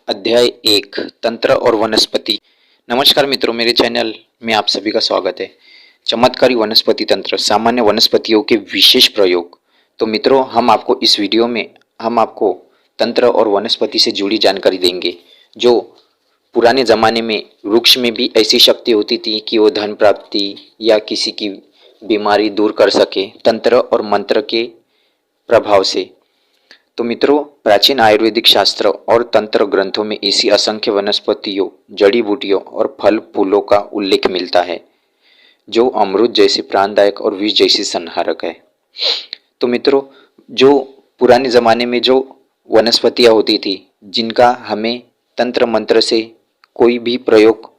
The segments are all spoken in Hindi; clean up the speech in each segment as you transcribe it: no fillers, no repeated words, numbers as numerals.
अध्याय एक तंत्र और वनस्पति। नमस्कार मित्रों, मेरे चैनल में आप सभी का स्वागत है। चमत्कारी वनस्पति तंत्र, सामान्य वनस्पतियों के विशेष प्रयोग। तो मित्रों, हम आपको इस वीडियो में हम आपको तंत्र और वनस्पति से जुड़ी जानकारी देंगे। जो पुराने ज़माने में वृक्ष में भी ऐसी शक्ति होती थी कि वो धन प्राप्ति या किसी की बीमारी दूर कर सके तंत्र और मंत्र के प्रभाव से। तो मित्रों, प्राचीन आयुर्वेदिक शास्त्र और तंत्र ग्रंथों में ऐसी असंख्य वनस्पतियों, जड़ी बूटियों और फल फूलों का उल्लेख मिलता है जो अमृत जैसे प्राणदायक और विष जैसे संहारक है। तो मित्रों, जो पुराने ज़माने में जो वनस्पतियाँ होती थी जिनका हमें तंत्र मंत्र से कोई भी प्रयोग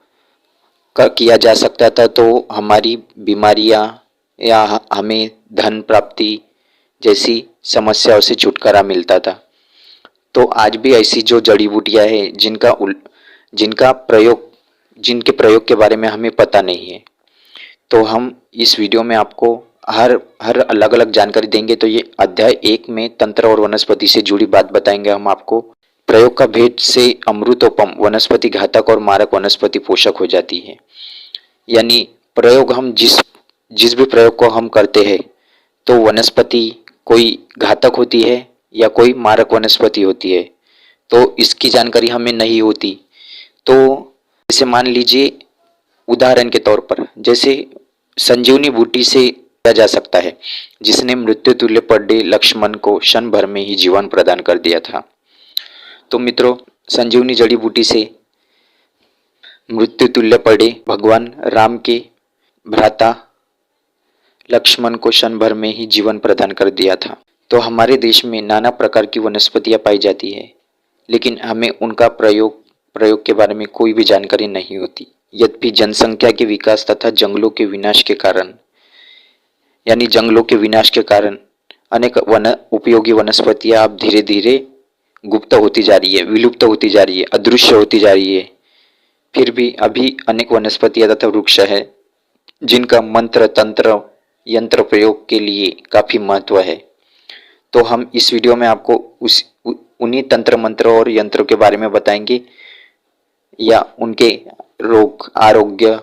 किया जा सकता था, तो हमारी बीमारियाँ या हमें धन प्राप्ति जैसी समस्याओं से छुटकारा मिलता था। तो आज भी ऐसी जो जड़ी बूटियाँ हैं जिनके प्रयोग के बारे में हमें पता नहीं है, तो हम इस वीडियो में आपको हर अलग अलग जानकारी देंगे। तो ये अध्याय एक में तंत्र और वनस्पति से जुड़ी बात बताएंगे हम आपको। प्रयोग का भेद से अमृतोपम वनस्पति घातक और मारक वनस्पति पोषक हो जाती है। यानी प्रयोग हम जिस भी प्रयोग को हम करते हैं, तो वनस्पति कोई घातक होती है या कोई मारक वनस्पति होती है, तो इसकी जानकारी हमें नहीं होती। तो जैसे मान लीजिए, उदाहरण के तौर पर जैसे संजीवनी बूटी से किया जा सकता है, जिसने मृत्यु तुल्य पड़े लक्ष्मण को क्षण भर में ही जीवन प्रदान कर दिया था। तो मित्रों, संजीवनी जड़ी बूटी से मृत्यु तुल्य पड़े भगवान राम के भ्राता लक्ष्मण को क्षण भर में ही जीवन प्रदान कर दिया था। तो हमारे देश में नाना प्रकार की वनस्पतियां पाई जाती है, लेकिन हमें उनका प्रयोग के बारे में कोई भी जानकारी नहीं होती। यद्यपि जनसंख्या के विकास तथा जंगलों के विनाश के कारण अनेक उपयोगी वनस्पतियां अब धीरे धीरे गुप्त होती जा रही है, विलुप्त होती जा रही है, अदृश्य होती जा रही है। फिर भी अभी अनेक वनस्पतियां तथा वृक्ष है जिनका मंत्र तंत्र यंत्र प्रयोग के लिए काफी महत्व है। तो हम इस वीडियो में आपको उन्हीं तंत्र मंत्र और यंत्रों के बारे में बताएंगे, या उनके रोग, आरोग्य,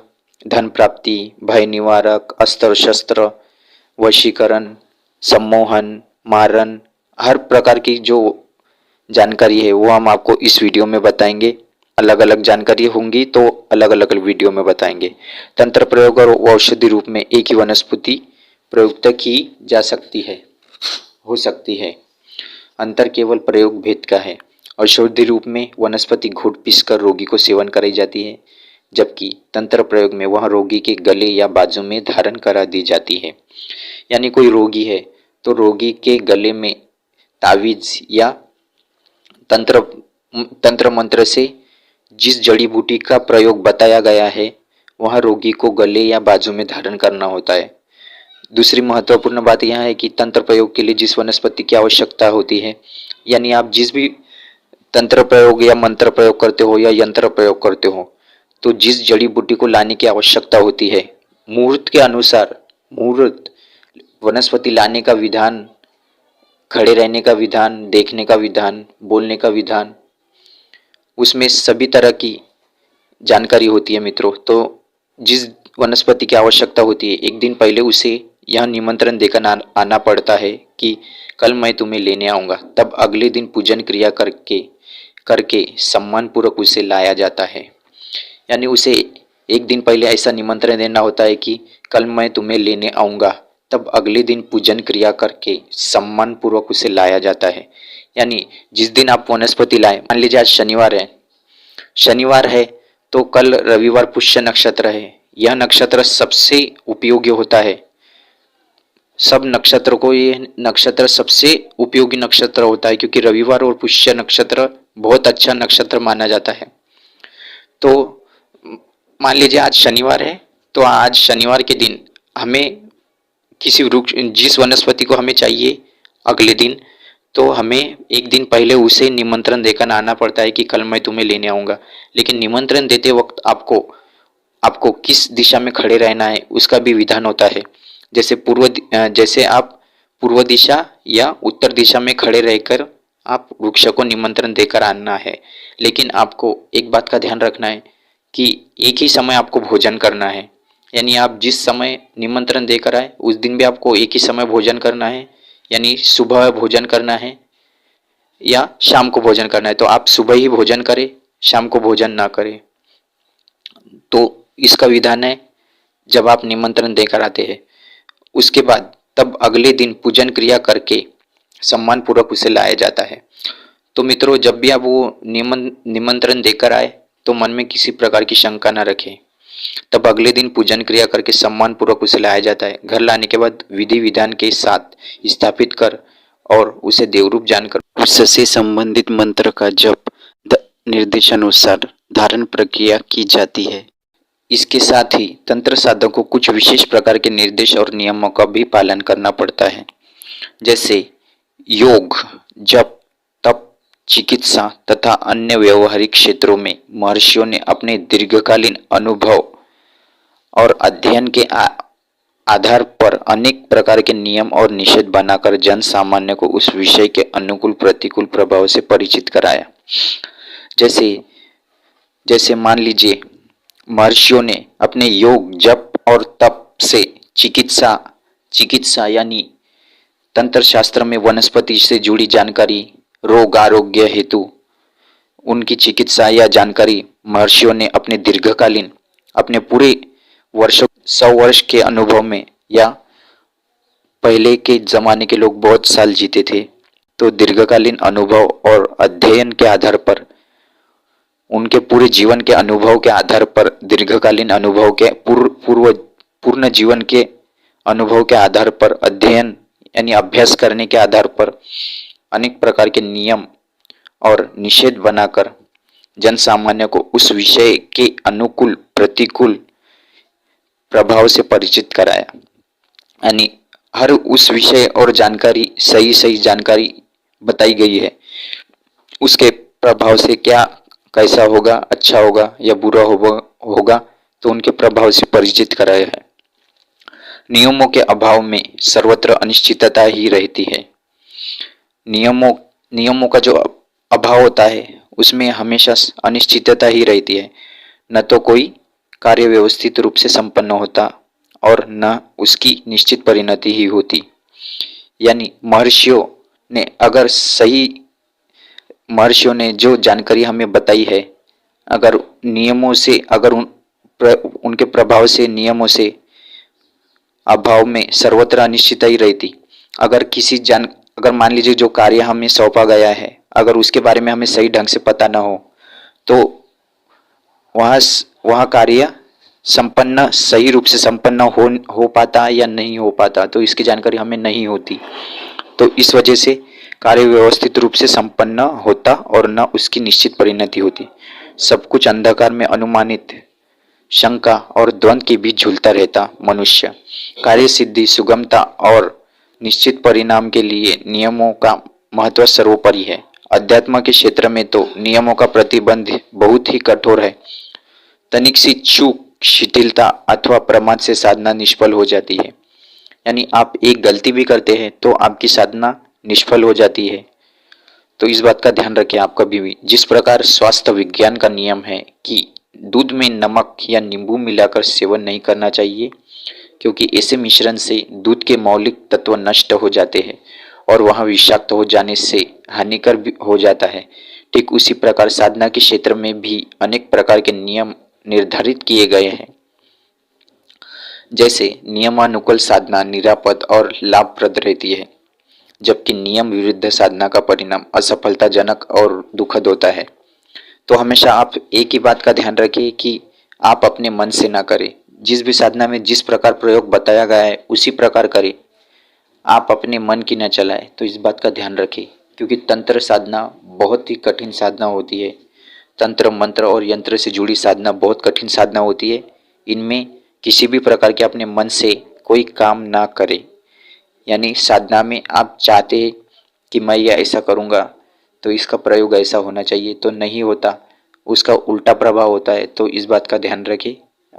धन प्राप्ति, भय निवारक, अस्त्र शस्त्र, वशीकरण, सम्मोहन, मारण, हर प्रकार की जो जानकारी है वो हम आपको इस वीडियो में बताएंगे। अलग अलग जानकारी होंगी तो अलग अलग वीडियो में बताएंगे। तंत्र प्रयोग और औषधि रूप में एक ही वनस्पति प्रयुक्त की जा सकती है, हो सकती है। अंतर केवल प्रयोग भेद का है। औषधि रूप में वनस्पति घोट पीसकर रोगी को सेवन कराई जाती है, जबकि तंत्र प्रयोग में वह रोगी के गले या बाजू में धारण करा दी जाती है। यानी कोई रोगी है तो रोगी के गले में तावीज या तंत्र मंत्र से जिस जड़ी बूटी का प्रयोग बताया गया है वह रोगी को गले या बाजू में धारण करना होता है। दूसरी महत्वपूर्ण बात यह है कि तंत्र प्रयोग के लिए जिस वनस्पति की आवश्यकता होती है, यानी आप जिस भी तंत्र प्रयोग या मंत्र प्रयोग करते हो या यंत्र प्रयोग करते हो, तो जिस जड़ी बूटी को लाने की आवश्यकता होती है, मुहूर्त के अनुसार, मुहूर्त वनस्पति लाने का विधान, खड़े रहने का विधान, देखने का विधान, बोलने का विधान, उसमें सभी तरह की जानकारी होती है मित्रों। तो जिस वनस्पति की आवश्यकता होती है, एक दिन पहले उसे यह निमंत्रण देकर आना पड़ता है कि कल मैं तुम्हें लेने आऊँगा। तब अगले दिन पूजन क्रिया करके सम्मान पूर्वक उसे लाया जाता है। यानी उसे एक दिन पहले ऐसा निमंत्रण देना होता है कि कल मैं तुम्हें लेने आऊँगा, तब अगले दिन पूजन क्रिया करके सम्मान पूर्वक उसे लाया जाता है। यानी जिस दिन आप वनस्पति लाए, मान लीजिए आज शनिवार है तो कल रविवार पुष्य नक्षत्र है। यह नक्षत्र सबसे उपयोगी होता है। सब नक्षत्र को ये नक्षत्र सबसे उपयोगी नक्षत्र होता है, क्योंकि रविवार और पुष्य नक्षत्र बहुत अच्छा नक्षत्र माना जाता है। तो मान लीजिए आज शनिवार है, तो आज शनिवार के दिन हमें किसी वृक्ष, जिस वनस्पति को हमें चाहिए अगले दिन, तो हमें एक दिन पहले उसे निमंत्रण देकर आना पड़ता है कि कल मैं तुम्हें लेने आऊँगा। लेकिन निमंत्रण देते वक्त आपको किस दिशा में खड़े रहना है उसका भी विधान होता है। जैसे आप पूर्व दिशा या उत्तर दिशा में खड़े रहकर आप वृक्ष को निमंत्रण देकर आना है। लेकिन आपको एक बात का ध्यान रखना है कि एक ही समय आपको भोजन करना है। यानी आप जिस समय निमंत्रण देकर आए उस दिन भी आपको एक ही समय भोजन करना है, यानी सुबह भोजन करना है या शाम को भोजन करना है। तो आप सुबह ही भोजन करें, शाम को भोजन ना करें। तो इसका विधान है जब आप निमंत्रण देकर आते हैं उसके बाद तब अगले दिन पूजन क्रिया करके सम्मान पूर्वक उसे लाया जाता है। तो मित्रों, जब भी आप वो निमंत्रण देकर आए तो मन में किसी प्रकार की शंका न रखें। तब अगले दिन पूजन क्रिया करके सम्मान पूर्वक उसे लाया जाता है। घर लाने के बाद विधि विधान के साथ स्थापित कर और उसे देवरूप जानकर उससे संबंधित मंत्र का जप निर्देशानुसार धारण प्रक्रिया की जाती है। इसके साथ ही तंत्र साधक को कुछ विशेष प्रकार के निर्देश और नियमों का भी पालन करना पड़ता है, जैसे योग, जप, तप, चिकित्सा तथा अन्य व्यवहारिक क्षेत्रों में महर्षियों ने अपने दीर्घकालीन अनुभव और अध्ययन के आधार पर अनेक प्रकार के नियम और निषेध बनाकर जन सामान्य को उस विषय के अनुकूल प्रतिकूल प्रभाव से परिचित कराया। जैसे जैसे मान लीजिए महर्षियों ने अपने योग, जप और तप से चिकित्सा यानी तंत्र शास्त्र में वनस्पति से जुड़ी जानकारी, रोग आरोग्य हेतु उनकी चिकित्सा या जानकारी महर्षियों ने अपने दीर्घकालीन अपने पूरे वर्षों 100 वर्ष के अनुभव में, या पहले के जमाने के लोग बहुत साल जीते थे, तो दीर्घकालीन अनुभव और अध्ययन के आधार पर उनके पूरे जीवन के अनुभव के आधार पर दीर्घकालीन अनुभव के पूर्ण जीवन के अनुभव के आधार पर अध्ययन यानी अभ्यास करने के आधार पर अनेक प्रकार के नियम और निषेध बनाकर जन सामान्य को उस विषय के अनुकूल प्रतिकूल प्रभाव से परिचित कराया। यानी हर उस विषय और जानकारी सही जानकारी बताई गई है, उसके प्रभाव से क्या कैसा होगा, अच्छा होगा या बुरा होगा, तो उनके प्रभाव से परिचित कराया है। नियमों के अभाव में सर्वत्र अनिश्चितता ही रहती है। नियमों का जो अभाव होता है उसमें हमेशा अनिश्चितता ही रहती है। न तो कोई कार्य व्यवस्थित रूप से संपन्न होता और न उसकी निश्चित परिणति ही होती। यानी महर्षियों ने जो जानकारी हमें बताई है, अगर नियमों से उनके प्रभाव से नियमों से अभाव में सर्वत्र अनिश्चितता ही रहती। अगर मान लीजिए जो कार्य हमें सौंपा गया है, अगर उसके बारे में हमें सही ढंग से पता ना हो तो वह कार्य सही रूप से संपन्न हो पाता या नहीं हो पाता, तो इसकी जानकारी हमें नहीं होती। तो इस वजह से कार्य व्यवस्थित रूप से संपन्न होता और न उसकी निश्चित परिणति होती। सब कुछ अंधकार में अनुमानित, शंका और द्वंद के बीच झूलता रहता मनुष्य। कार्य सिद्धि, सुगमता और निश्चित परिणाम के लिए नियमों का महत्व सर्वोपरि है। अध्यात्म के क्षेत्र में तो नियमों का प्रतिबंध बहुत ही कठोर है। तनिक सी चूक, शिथिलता अथवा प्रमाद से साधना निष्फल हो जाती है। यानी आप एक गलती भी करते हैं तो आपकी साधना निष्फल हो जाती है। तो इस बात का ध्यान रखें आप कभी भी। जिस प्रकार स्वास्थ्य विज्ञान का नियम है कि दूध में नमक या नींबू मिलाकर सेवन नहीं करना चाहिए, क्योंकि ऐसे मिश्रण से दूध के मौलिक तत्व नष्ट हो जाते हैं और वह विषाक्त हो जाने से हानिकर भी हो जाता है। ठीक उसी प्रकार साधना के क्षेत्र में भी अनेक प्रकार के नियम निर्धारित किए गए हैं। जैसे नियमानुकूल साधना निरापद और लाभप्रद रहती है, जबकि नियम विरुद्ध साधना का परिणाम असफलताजनक और दुखद होता है। तो हमेशा आप एक ही बात का ध्यान रखिए कि आप अपने मन से ना करें। जिस भी साधना में जिस प्रकार प्रयोग बताया गया है उसी प्रकार करें, आप अपने मन की न चलाएं। तो इस बात का ध्यान रखें, क्योंकि तंत्र साधना बहुत ही कठिन साधना होती है। तंत्र, मंत्र और यंत्र से जुड़ी साधना बहुत कठिन साधना होती है। इनमें किसी भी प्रकार के अपने मन से कोई काम ना करें। यानी साधना में आप चाहते हैं कि मैं ये ऐसा करूँगा तो इसका प्रयोग ऐसा होना चाहिए, तो नहीं होता, उसका उल्टा प्रभाव होता है। तो इस बात का ध्यान रखें,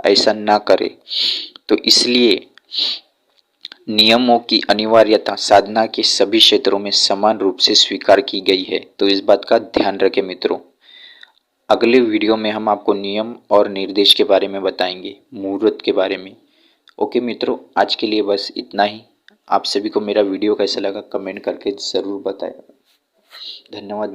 ऐसा ना करें। तो इसलिए नियमों की अनिवार्यता साधना के सभी क्षेत्रों में समान रूप से स्वीकार की गई है, तो इस बात का ध्यान रखें मित्रों। अगले वीडियो में हम आपको नियम और निर्देश के बारे में बताएंगे, मुहूर्त के बारे में। ओके मित्रों, आज के लिए बस इतना ही। आप सभी को मेरा वीडियो कैसा लगा कमेंट करके ज़रूर बताएं। धन्यवाद।